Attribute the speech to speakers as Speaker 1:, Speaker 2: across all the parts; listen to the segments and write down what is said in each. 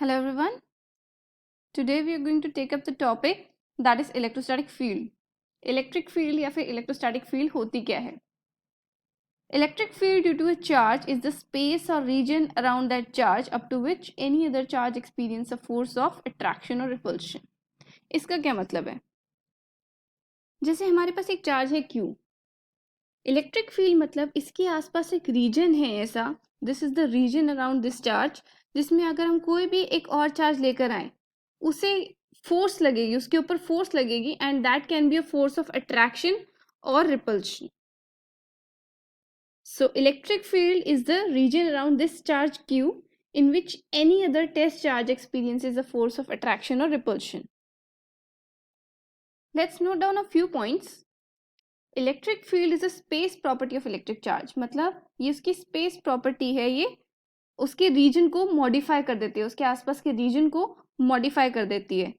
Speaker 1: Hello everyone. Today we are going to take up the topic that is electrostatic field. Electric field या फिर electrostatic field होती क्या है? Electric field due to a charge is the space or region around that charge up to which any other charge experience a force of attraction or repulsion. इसका क्या मतलब है? जैसे हमारे पास एक चार्ज है Q. इलेक्ट्रिक फील्ड मतलब इसके आसपास एक रीजन है ऐसा, this is the region around this charge, जिसमें अगर हम कोई भी एक और चार्ज लेकर आए उसे फोर्स लगेगी, उसके ऊपर फोर्स लगेगी and that can be a force of attraction और repulsion. So electric field is the region around this charge Q in which any other test charge experiences a force of attraction or repulsion. Let's note down a few points. Electric field is a space property of electric charge, मतलब ये उसकी space property है, ये उसके reason को modify कर देती है, उसके आसपास के रीजन को मॉडिफाई कर देती है.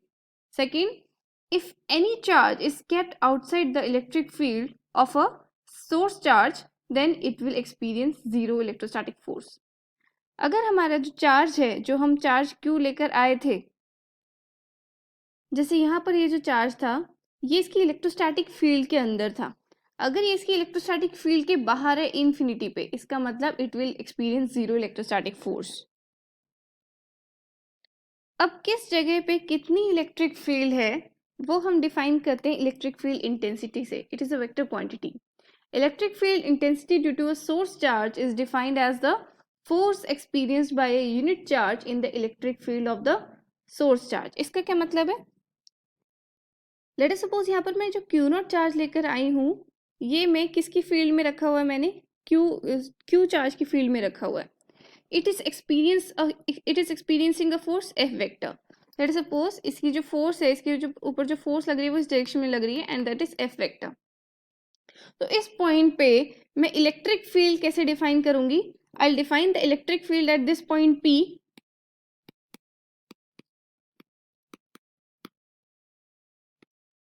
Speaker 1: Second, if any charge is kept outside the electric field of a source charge then it will experience zero electrostatic force. अगर हमारा जो चार्ज है, जो हम चार्ज क्यू लेकर आए थे, जैसे यहाँ पर ये जो चार्ज था ये इसकी इलेक्ट्रोस्टैटिक फील्ड के अंदर था, अगर ये इसकी इलेक्ट्रोस्टैटिक फील्ड के बाहर है इन्फिनिटी पे, इसका मतलब it will experience zero electrostatic force. अब किस जगह पे कितनी इलेक्ट्रिक फील्ड है वो हम डिफाइन करते हैं इलेक्ट्रिक फील्ड इंटेंसिटी से. It is a vector quantity. Electric field intensity due to a source charge is defined as the force experienced by a unit charge in the electric field of the source charge. इसका क्या मतलब है? Let us suppose यहाँ पर मैं जो Q not charge लेकर आई हूँ, ये मैं किसकी फील्ड में रखा हुआ है, मैंने क्यू चार्ज की फील्ड में रखा हुआ है. It is experiencing a force F vector. Let us suppose इसकी जो फोर्स है, इसके जो ऊपर जो फोर्स लग रही है वो इस डायरेक्शन में लग रही है and that is F vector. तो इस पॉइंट पे मैं इलेक्ट्रिक फील्ड कैसे डिफाइन करूंगी? I will define the electric field at this point P.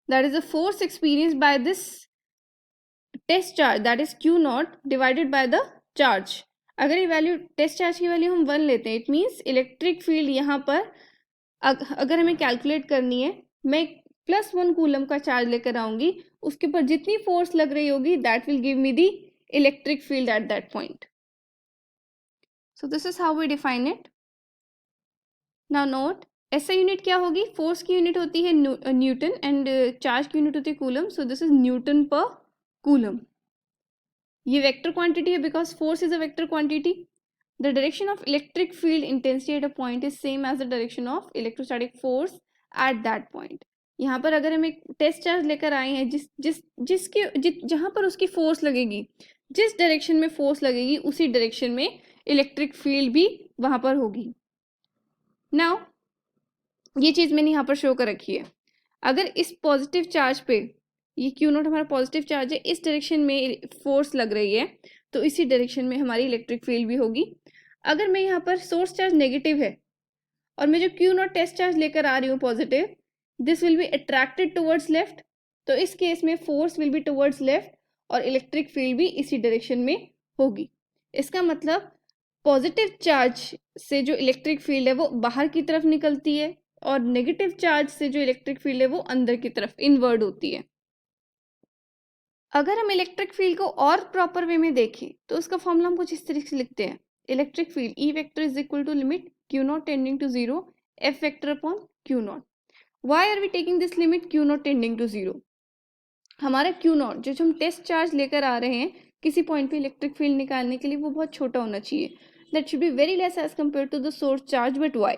Speaker 1: That is the force experienced by this test charge, that is Q not divided by the charge. अगर ये value test charge की value हम 1 लेते हैं, it means electric field यहाँ पर अगर हमें कैलकुलेट करनी है, मैं +1 कूलम का चार्ज लेकर आऊंगी, उसके ऊपर जितनी फोर्स लग रही होगी that will give me the electric field at that point. So this is how we define it. Now note, ऐसा यूनिट क्या होगी? फोर्स की यूनिट होती है न्यूटन एंड चार्ज की यूनिट होती है coulomb. So this is newton per coulomb. ये वेक्टर क्वांटिटी है because force is a vector quantity. The direction of electric field intensity at a point is same as the direction of electrostatic force at that point. यहाँ पर अगर हम एक test charge लेकर आए हैं, जहाँ पर उसकी फोर्स लगेगी, जिस डायरेक्शन में फोर्स लगेगी उसी डायरेक्शन में इलेक्ट्रिक फील्ड भी वहां पर होगी. नाउ ये चीज मैंने यहाँ पर शो कर रखी है. अगर इस पॉजिटिव चार्ज पे, ये क्यू नॉट हमारा पॉजिटिव चार्ज है, इस डायरेक्शन में फोर्स लग रही है तो इसी डायरेक्शन में हमारी इलेक्ट्रिक फील्ड भी होगी. अगर मैं यहाँ पर सोर्स चार्ज नेगेटिव है और मैं जो क्यू नॉट टेस्ट चार्ज लेकर आ रही हूँ positive, this will be attracted towards left, तो इस केस में force will be towards left और इलेक्ट्रिक फील्ड भी इसी डायरेक्शन में होगी. इसका मतलब पॉजिटिव चार्ज से जो इलेक्ट्रिक फील्ड है वो बाहर की तरफ निकलती है और नेगेटिव चार्ज से जो इलेक्ट्रिक फील्ड है वो अंदर की तरफ इनवर्ड होती है. अगर हम इलेक्ट्रिक फील्ड को और प्रॉपर वे में देखें तो उसका फॉर्मूला हम कुछ इस तरीके से लिखते हैं. Electric field E vector is equal to limit Q not tending to 0 F vector upon Q not. Why are we taking this limit Q not tending to 0? हमारा Q नॉट जो हम टेस्ट चार्ज लेकर आ रहे हैं किसी point पे electric field निकालने के लिए, वो बहुत छोटा होना चाहिए. That should be very less as compare to the source charge. But why?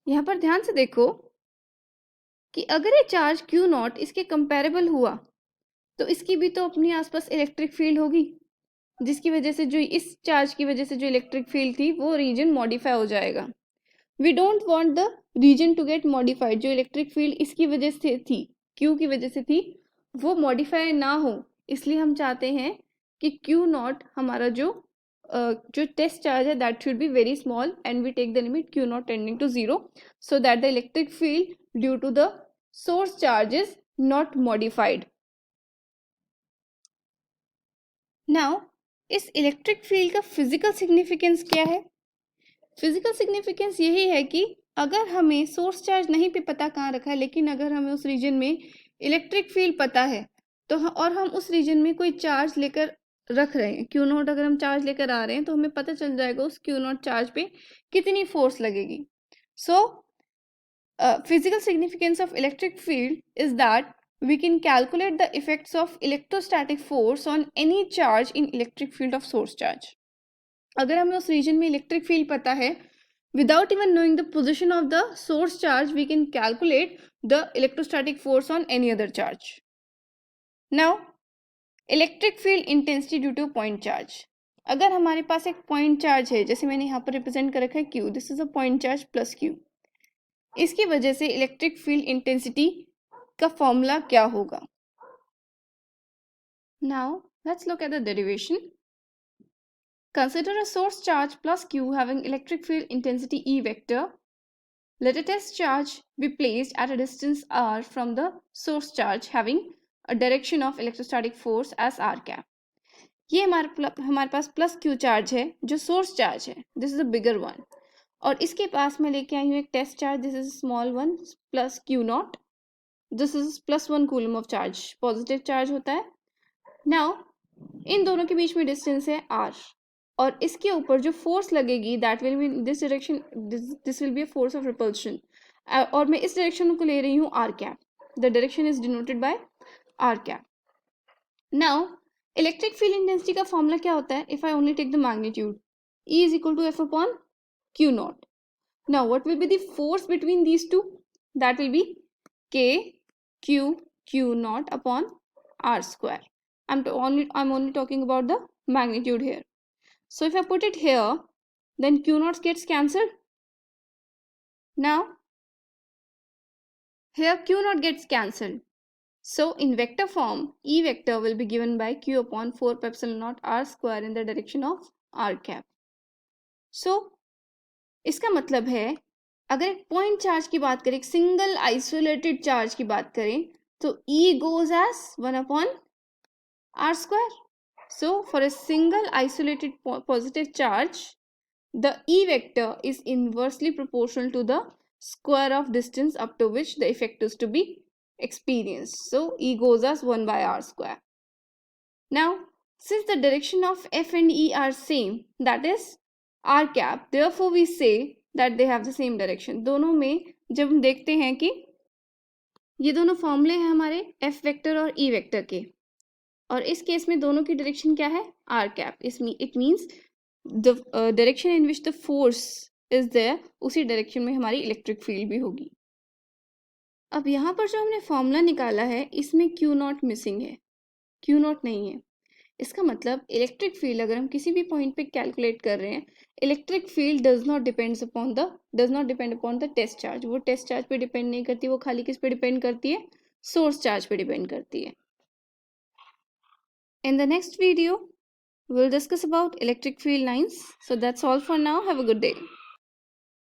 Speaker 1: यहाँ पर ध्यान से देखो कि अगर ये चार्ज Q नॉट इसके कंपेरेबल हुआ तो इसकी भी तो अपनी आसपास इलेक्ट्रिक फील्ड होगी, जिसकी वजह से जो इस चार्ज की वजह से जो इलेक्ट्रिक फील्ड थी वो रीजन मॉडिफाई हो जाएगा. We don't want the region to get modified. जो इलेक्ट्रिक फील्ड इसकी वजह से थी, क्यू की वजह से थी, वो मॉडिफाई ना हो, इसलिए हम चाहते हैं कि क्यू नॉट हमारा जो टेस्ट चार्ज है that should be very small and we take the limit Q not tending to 0 so that the electric field due to the source charge is not modified. Now इस electric field का physical significance क्या है? Physical significance यही है कि अगर हमें source charge नहीं पे पता कहाँ रखा है, लेकिन अगर हमें उस रीजन में इलेक्ट्रिक फील्ड पता है तो और हम उस रीजन में कोई चार्ज लेकर रख रहे हैं, क्यू नॉट अगर हम चार्ज लेकर आ रहे हैं तो हमें पता चल जाएगा उस क्यू नॉट चार्ज पे कितनी फोर्स लगेगी. सो physical significance of electric field is that we can calculate the effects of electrostatic force on any charge in electric field of source charge. अगर हमें उस रीजन में इलेक्ट्रिक फील्ड पता है, without even knowing the position of the source charge, we can calculate the electrostatic force on any other charge. Now, electric field intensity due to point charge. अगर हमारे पास एक point charge है, जैसे मैंने यहाँ पर रिप्रेजेंट कर रखा है Q, this is a point charge plus Q. इसकी वजह से इलेक्ट्रिक फील्ड इंटेंसिटी का फॉर्मूला क्या होगा? Now let's look at the derivation. Consider a source charge plus Q having electric field intensity E vector. Let a test charge be placed at a distance r from the source charge having a direction of electrostatic force as r cap. ये हमारे पास plus Q charge है जो source charge है. This is a bigger one. और इसके पास मैं लेके आई हूँ एक test charge. This is small one plus Q not. This is plus 1 coulomb of charge, positive charge होता है. नाउ इन दोनों के बीच में डिस्टेंस है r, और इसके ऊपर जो फोर्स लगेगी that will be this direction, this will be a force of repulsion. और मैं इस डायरेक्शन को ले रही हूँ r cap. The direction is denoted by r cap. Now electric field intensity का फॉर्मूला क्या होता है? If I only take the magnitude, E is equal to F upon Q naught. Now what will be the force between these two? That will be K Q naught upon R square. I'm only talking about the magnitude here. So if I put it here, then Q naught gets cancelled. Now here Q naught gets cancelled. So in vector form, E vector will be given by Q upon 4 pi epsilon naught R square in the direction of R cap. So इसका मतलब है अगर एक point charge की बात करें, एक single isolated charge की बात करें, तो E goes as 1 upon R square. So for a single isolated positive charge, the E vector is inversely proportional to the square of distance up to which the effect is to be experienced. So E goes as 1 by R square. Now, since the direction of F and E are same, that is R cap, therefore we say that they have the same direction. दोनों में जब हम देखते हैं कि ये दोनों फॉर्मूले हैं हमारे F वेक्टर और E वेक्टर के, और इस केस में दोनों की डायरेक्शन क्या है? R cap. It means the direction in which the force is there, उसी डायरेक्शन में हमारी इलेक्ट्रिक फील्ड भी होगी. अब यहाँ पर जो हमने फॉर्मूला निकाला है इसमें Q नॉट मिसिंग है, Q नॉट नहीं है. इसका मतलब इलेक्ट्रिक फील्ड अगर हम किसी भी पॉइंट पे कैलकुलेट कर रहे हैं, electric field does not depend upon the test charge. वो टेस्ट चार्ज पे डिपेंड नहीं करती, वो खाली किस पे डिपेंड करती है? सोर्स चार्ज पे डिपेंड करती है. In the next video we'll discuss about electric field lines. So that's all for now. Have a good day.